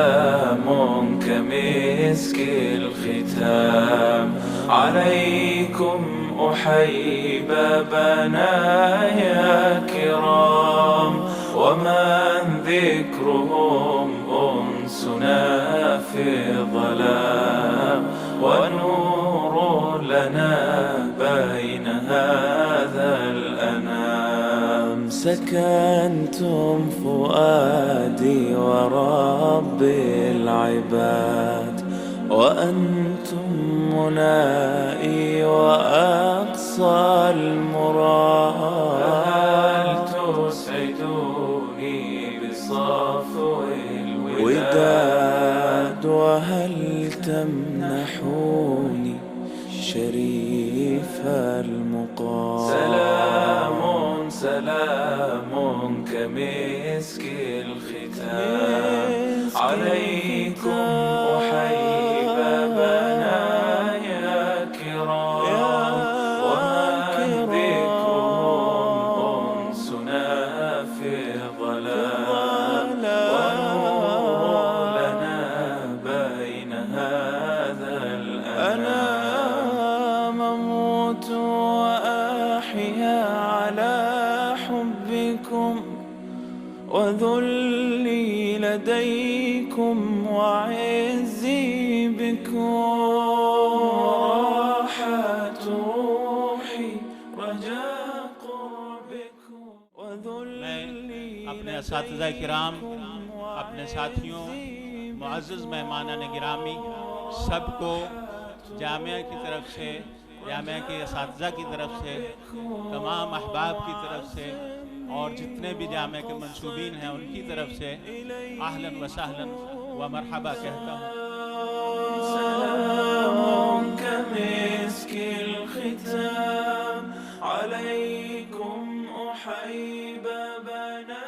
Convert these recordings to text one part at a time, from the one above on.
سلام كمسك الختام عليكم أحيي بابنا يا كرام، ومن ذكرهم أنسنا في الظلام، ونور لنا بين هذا الأنام. سكنتم فؤادي ورب العباد، وأنتم منائي وأقصى المراد. هل تسعدوني بصفو الوداد، وهل تمنحوني شريف المقام. سلام سلام كمسك الختام عليكم أحيي بابنا يا كرام، ومن ذكرهم أنسنا في الظلام، ونور لنا بين هذا الأنام. أموت وأحيا على حبكم، وذلي لديكم وعزي بكم، وراحة روحي رجاء قربكم، وذلي اپنے اساتذہ کرام، اپنے ساتھیوں، معزز مہمانان گرامی، سب کو جامعہ کی طرف سے، جامعہ کے اساتذہ کی طرف سے، تمام احباب کی طرف سے، اور جتنے بھی جامعہ کے منصوبین ہیں ان کی طرف سے اہلاً و سہلاً و مرحبا کہتا ہوں۔ سلام كمسك الختام عليكم أحيي بابنا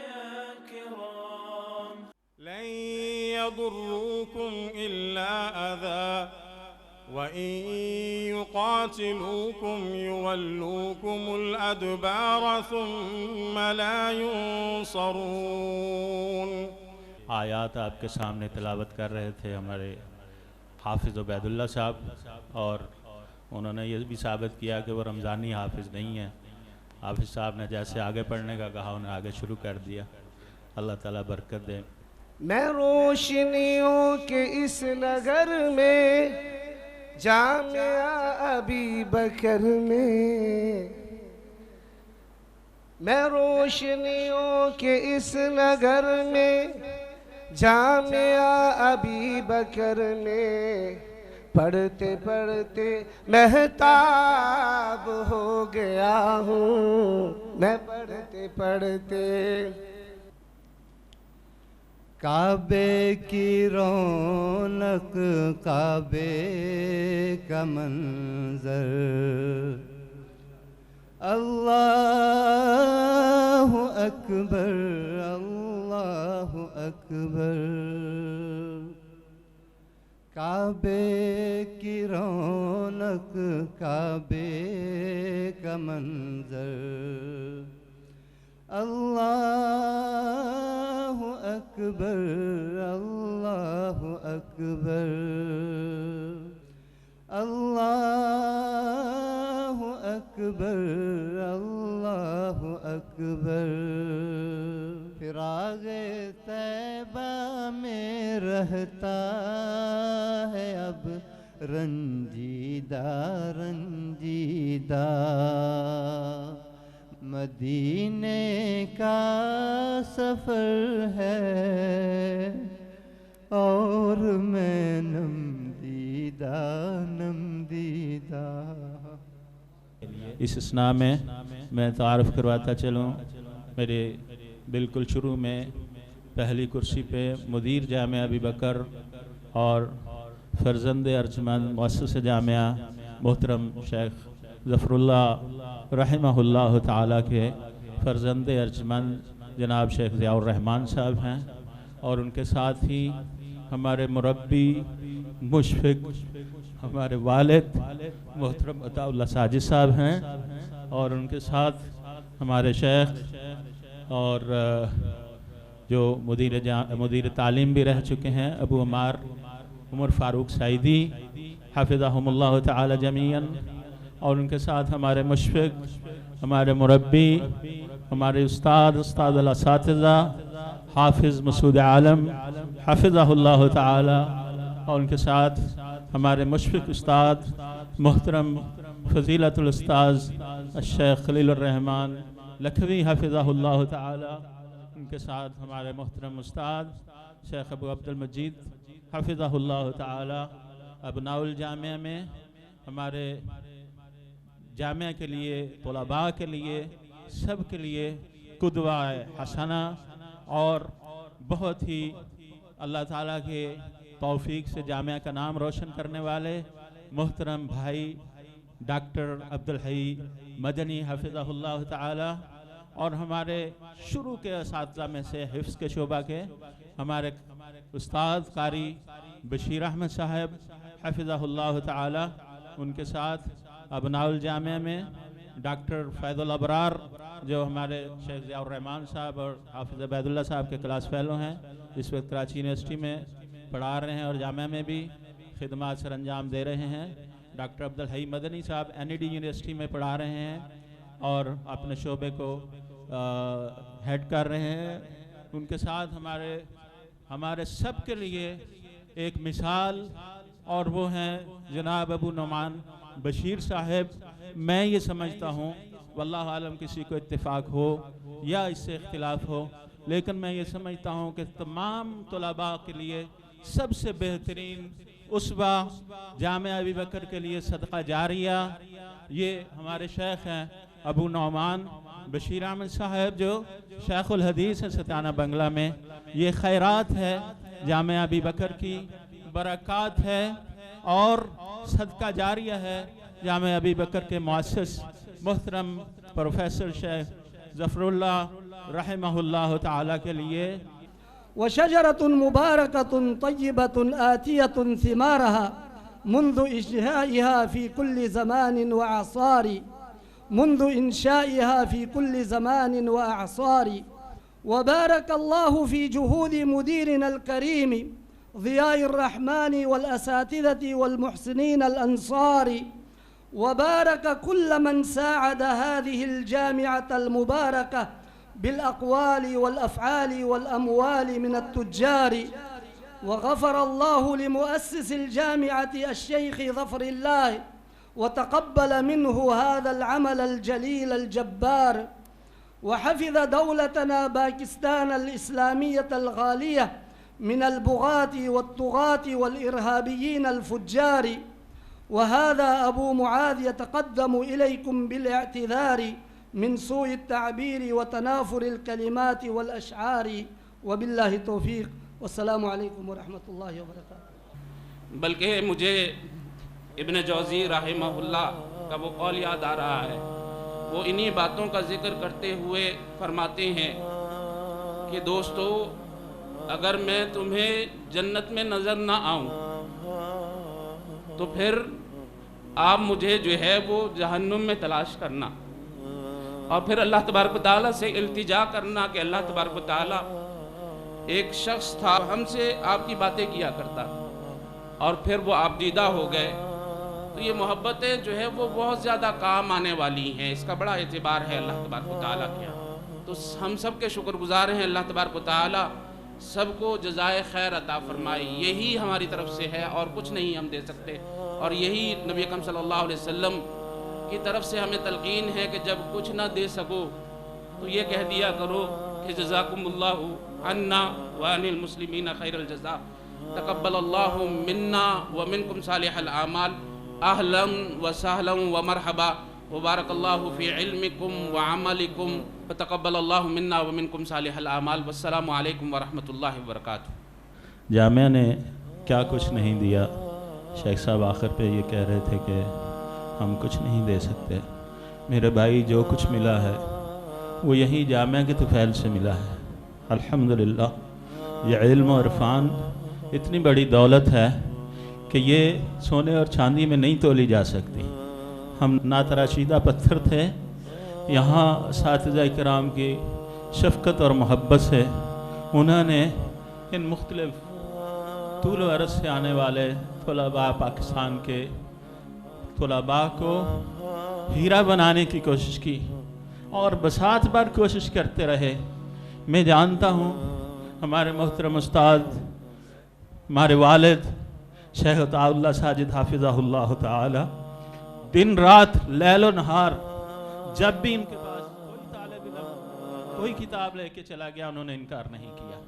يا كرام. لن يضروكم إلا أذى، وإن يقاتلوكم يولوكم الأدبار ثم لا ينصرون۔ آیات آپ کے سامنے تلاوت کر رہے تھے ہمارے حافظ عبید اللہ صاحب، اور انہوں نے یہ بھی ثابت کیا کہ وہ رمضانی حافظ نہیں ہیں۔ حافظ صاحب نے جیسے آگے پڑھنے کا کہا انہیں آگے شروع کر دیا۔ اللہ تعالیٰ برکت دے۔ میں روشنیوں کے اس نگر میں، جامعہ ابی بکر میں، میں روشنیوں کے اس نگر میں، جامعہ ابی بکر میں، پڑھتے پڑھتے مہتاب ہو گیا ہوں، میں پڑھتے پڑھتے کعبے کی رونق، کعبے کا منظر، اللہ اکبر اللہ اکبر، کعبے کی رونق، کعبے کا منظر، اللہ اکبر اللہ اکبر، اللہ اکبر اللہ اکبر۔ فراغ طیبہ میں رہتا ہے اب رنجیدہ رنجیدہ، مدینے کا سفر ہے اور میں نم دیدہ نم دیدہ۔ اس اسنا میں میں تعارف کرواتا چلوں، میرے بالکل شروع میں پہلی کرسی پہ مدیر جامعہ ابی بکر اور فرزند ارجمند مؤسس جامعہ محترم شیخ ظفر اللہ رحمہ اللہ تعالیٰ کے فرزند ارجمند جناب شیخ ضیاء الرحمن صاحب ہیں، اور ان کے ساتھ ہی ہمارے مربی مشفق ہمارے والد محترم عطاء اللہ ساجد صاحب ہیں، اور ان کے ساتھ ہمارے شیخ اور جو مدیر تعلیم بھی رہ چکے ہیں، ابو عمار عمر فاروق سعیدی حافظہم اللہ تعالی جمیعاً، اور ان کے ساتھ ہمارے مشفق، ہمارے مربی، ہمارے استاد الاساتذہ حافظ مسعود عالم حافظہ اللہ تعالی، اور ان کے ساتھ ہمارے مشفق استاد محترم فضیلت الاستاذ الشیخ خلیل الرحمن لکھوی حافظہ اللہ تعالی، ان کے ساتھ ہمارے محترم استاد شیخ ابو عبد المجید حافظہ اللہ تعالی، ابناء الجامعہ میں ہمارے جامعہ کے لیے، طلباء کے لیے، سب کے لیے قدوہ حسنہ، اور بہت ہی اللہ تعالیٰ کے توفیق سے جامعہ کا نام روشن کرنے والے محترم بھائی ڈاکٹر عبدالحی مدنی حافظہ اللہ تعالی، اور ہمارے شروع کے اساتذہ میں سے حفظ کے شعبہ کے ہمارے استاد قاری بشیر احمد صاحب حافظہ اللہ تعالی، ان کے ساتھ ابناء الجامعہ میں ڈاکٹر فیض الابرار جو ہمارے شیخ ضیاء الرحمن صاحب اور حافظ عبید اللہ صاحب کے کلاس فیلو ہیں، اس وقت کراچی یونیورسٹی میں پڑھا رہے ہیں اور جامعہ میں بھی خدمات سر انجام دے رہے ہیں۔ ڈاکٹر عبدالحی مدنی صاحب NED یونیورسٹی میں پڑھا رہے ہیں اور اپنے شعبے کو ہیڈ کر رہے ہیں۔ ان کے ساتھ ہمارے سب کے لیے ایک مثال، اور وہ ہیں جناب ابو نعمان بشیر صاحب۔ میں یہ سمجھتا ہوں، واللہ عالم کسی کو اتفاق ہو یا اس سے اختلاف ہو، لیکن میں یہ سمجھتا ہوں کہ تمام طلباء کے لیے سب سے بہترین اسوہ جامعہ ابی بکر کے لیے صدقہ جاریہ یہ ہمارے شیخ ہیں ابو نعمان بشیر احمد صاحب، جو شیخ الحدیث ہیں ستانہ بنگلہ میں۔ یہ خیرات ہے جامعہ ابی بکر کی، برکات ہے اور صدقہ جاریہ ہے جامعہ ابی بکر کے مؤسس محترم پروفیسر شیخ ظفر اللہ رحمہ اللہ تعالی کے لیے۔ وشجرة مباركة طيبة آتية ثمارها منذ إنشائها في كل زمان وأعصار، منذ إنشائها في كل زمان وأعصار. وبارك الله في جهود مديرنا الكريم ضياء الرحمن والأساتذة والمحسنين الأنصار، وبارك كل من ساعد هذه الجامعة المباركة بالأقوال والأفعال والأموال من التجار. وغفر الله لمؤسس الجامعة الشيخ ظفر الله وتقبل منه هذا العمل الجليل الجبار، وحفظ دولتنا باكستان الإسلامية الغالية من البغاة والطغاة والإرهابيين الفجار. وهذا أبو معاذ يتقدم إليكم بالاعتذار من سوء التعبير وتنافر الكلمات والأشعار، وبالله توفيق، والسلام عليكم ورحمة الله وبركاته۔ بلکہ مجھے ابن جوزی رحمہ اللہ کا وہ قول یاد آ رہا ہے، وہ انہی باتوں کا ذکر کرتے ہوئے فرماتے ہیں کہ دوستو، اگر میں تمہیں جنت میں نظر نہ آؤں تو پھر آپ مجھے جو ہے وہ جہنم میں تلاش کرنا، اور پھر اللہ تبارک و تعالیٰ سے التجا کرنا کہ اللہ تبارک و تعالیٰ ایک شخص تھا ہم سے آپ کی باتیں کیا کرتا اور پھر وہ آپ دیدہ ہو گئے۔ تو یہ محبتیں جو ہے وہ بہت زیادہ کام آنے والی ہیں، اس کا بڑا اعتبار ہے اللہ تبارک و تعالیٰ کیا۔ تو ہم سب کے شکر گزار ہیں، اللہ تبارک و تعالیٰ سب کو جزائے خیر عطا فرمائے، یہی ہماری طرف سے ہے اور کچھ نہیں ہم دے سکتے، اور یہی نبی اکرم صلی اللہ علیہ وسلم کی طرف سے ہمیں تلقین ہے کہ جب کچھ نہ دے سکو تو یہ کہہ دیا کرو کہ جزاکم اللہ عنا وعن المسلمین خیر الجزاء، تقبل اللہ منا ومنکم صالح الاعمال، اہلا وسہلا ومرحبا، وبارک اللہ فی علمکم وعملکم، فتقبل اللہ منا ومنکم صالح الاعمال، والسلام علیکم ورحمۃ اللہ وبرکاتہ۔ جامعہ نے کیا کچھ نہیں دیا، شیخ صاحب آخر پہ یہ کہہ رہے تھے کہ ہم کچھ نہیں دے سکتے۔ میرے بھائی، جو کچھ ملا ہے وہ یہی جامعہ کے طفیل سے ملا ہے، الحمدللہ۔ یہ علم و عرفان اتنی بڑی دولت ہے کہ یہ سونے اور چاندی میں نہیں تولی جا سکتی۔ ہم ناتراشیدہ پتھر تھے، یہاں اساتذہ کرام کی شفقت اور محبت سے انہوں نے ان مختلف طول و عرض سے آنے والے طلباء پاکستان کے طلباء کو ہیرا بنانے کی کوشش کی اور بسات بار کوشش کرتے رہے. میں جانتا ہوں ہمارے محترم استاد ہمارے والد شیخ عطاء اللہ ساجد حافظہ اللہ تعالی دن رات لیل و نہار جب بھی ان کے پاس کوئی طالب علم کوئی کتاب لے کے چلا گیا انہوں نے انکار نہیں کیا.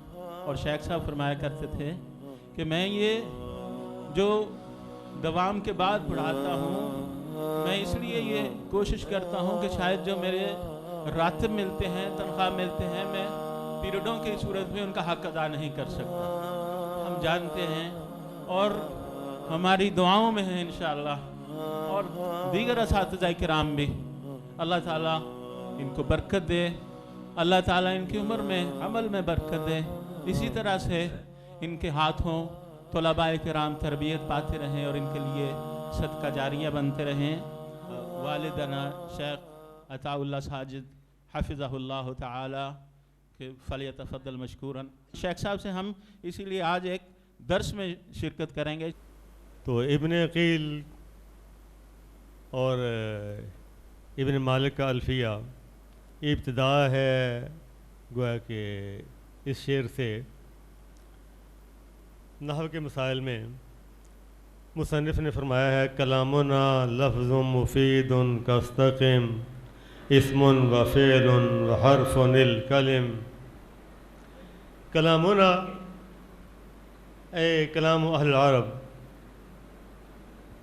اور شیخ صاحب فرمایا کرتے تھے کہ میں یہ جو دوام کے بعد پڑھاتا ہوں میں اس لیے یہ کوشش کرتا ہوں کہ شاید جو میرے راتب ملتے ہیں تنخواہ ملتے ہیں میں پیریڈوں کی صورت میں ان کا حق ادا نہیں کر سکتا. ہم جانتے ہیں اور ہماری دعاؤں میں ہیں انشاءاللہ اور دیگر اساتذہ کرام بھی. اللہ تعالیٰ ان کو برکت دے, اللہ تعالیٰ ان کی عمر میں عمل میں برکت دے. اسی طرح سے ان کے ہاتھوں طلباء کرام تربیت پاتے رہیں اور ان کے لیے صدقہ جاریہ بنتے رہیں. والدنا شیخ عطاء اللہ ساجد حفظہ اللہ تعالی کہ فلیتفضل مشکورا. شیخ صاحب سے ہم اسی لیے آج ایک درس میں شرکت کریں گے. تو ابن عقیل اور ابن مالک کا الفیہ ابتدا ہے گویا کہ اس شعر سے. نحو کے مسائل میں مصنف نے فرمایا ہے کلامنا لفظ مفید کاستقم اسم و فعل و حرف الکلم. کلامنا اے کلام اہل العرب,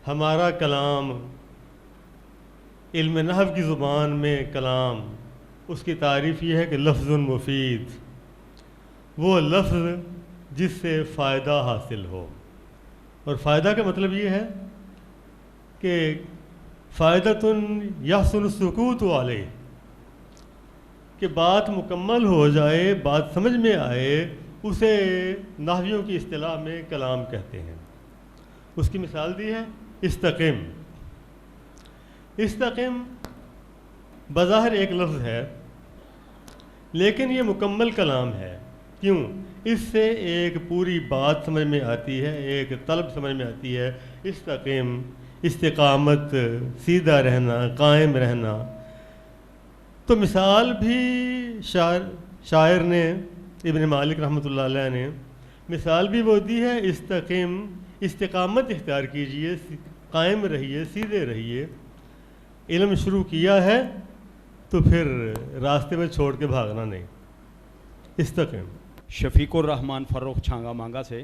ہمارا کلام علم نحو کی زبان میں کلام اس کی تعریف یہ ہے کہ لفظ مفید, وہ لفظ جس سے فائدہ حاصل ہو. اور فائدہ کا مطلب یہ ہے کہ فائدۃ یحسن السکوت علیہ, کہ بات مکمل ہو جائے, بات سمجھ میں آئے, اسے نحویوں کی اصطلاح میں کلام کہتے ہیں. اس کی مثال دی ہے استقم. استقم بظاہر ایک لفظ ہے لیکن یہ مکمل کلام ہے. کیوں؟ اس سے ایک پوری بات سمجھ میں آتی ہے, ایک طلب سمجھ میں آتی ہے. استقم, استقامت, سیدھا رہنا, قائم رہنا. تو مثال بھی شاعر نے ابن مالک رحمۃ اللہ علیہ نے مثال بھی وہ دی ہے استقم, استقامت اختیار کیجئے, قائم رہیے, سیدھے رہیے. علم شروع کیا ہے تو پھر راستے میں چھوڑ کے بھاگنا نہیں. استقم. شفیق الرحمن فروخ چھانگا مانگا سے.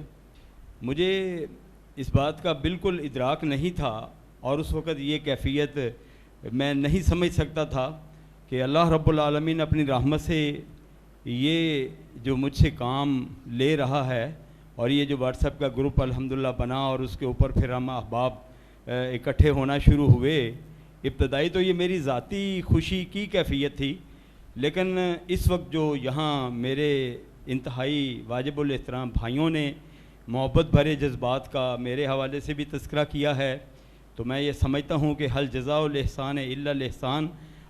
مجھے اس بات کا بالکل ادراک نہیں تھا اور اس وقت یہ کیفیت میں نہیں سمجھ سکتا تھا کہ اللہ رب العالمین اپنی رحمت سے یہ جو مجھ سے کام لے رہا ہے اور یہ جو واٹس ایپ کا گروپ الحمدللہ بنا اور اس کے اوپر پھر ہم احباب اکٹھے ہونا شروع ہوئے. ابتدائی تو یہ میری ذاتی خوشی کی کیفیت تھی, لیکن اس وقت جو یہاں میرے انتہائی واجب الاحترام بھائیوں نے محبت بھرے جذبات کا میرے حوالے سے بھی تذکرہ کیا ہے تو میں یہ سمجھتا ہوں کہ حل جزاء الاحسان الا الاحسان.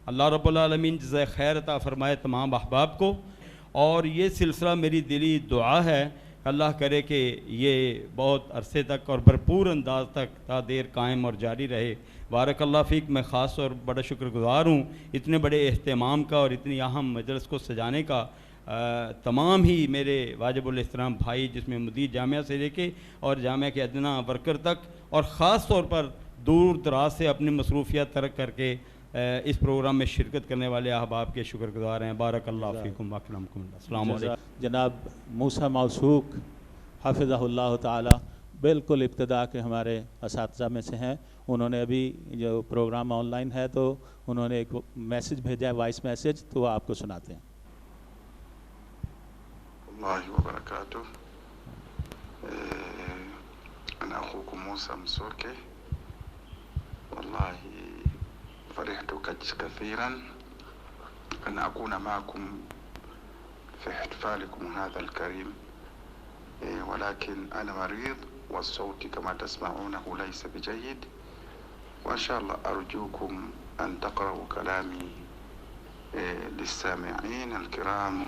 اللہ رب العالمین جزائے خیر عطا فرمائے تمام احباب کو. اور یہ سلسلہ میری دلی دعا ہے اللہ کرے کہ یہ بہت عرصے تک اور بھرپور انداز تک تا دیر قائم اور جاری رہے. بارک اللہ فیک. میں خاص اور بڑا شکر گزار ہوں اتنے بڑے اہتمام کا اور اتنی اہم مجلس کو سجانے کا. تمام ہی میرے واجب الاحترام بھائی جس میں مدیر جامعہ سے لے کے اور جامعہ کے ادنا ورکر تک اور خاص طور پر دور دراز سے اپنی مصروفیات ترک کر کے اس پروگرام میں شرکت کرنے والے احباب کے شکر گزار ہیں. بارک اللہ فیکم واکرمکم اللہ. السلام علیکم. جناب موسیٰ موثوق حفظہ اللہ تعالی بالکل ابتدا کے ہمارے اساتذہ میں سے ہیں. انہوں نے ابھی جو پروگرام آن لائن ہے تو انہوں نے ایک میسج بھیجا ہے, وائس میسج, تو وہ آپ کو سناتے ہیں. اللہ وبرکاتہ. أنا أخوكم موسى مسوكي. والله فرحت كثيرا أن أكون معكم في احتفالكم هذا الكريم, ولكن أنا مريض والصوت كما تسمعونه ليس بجيد, وإن شاء الله أرجوكم أن تقرأوا كلامي للسامعين الكرام.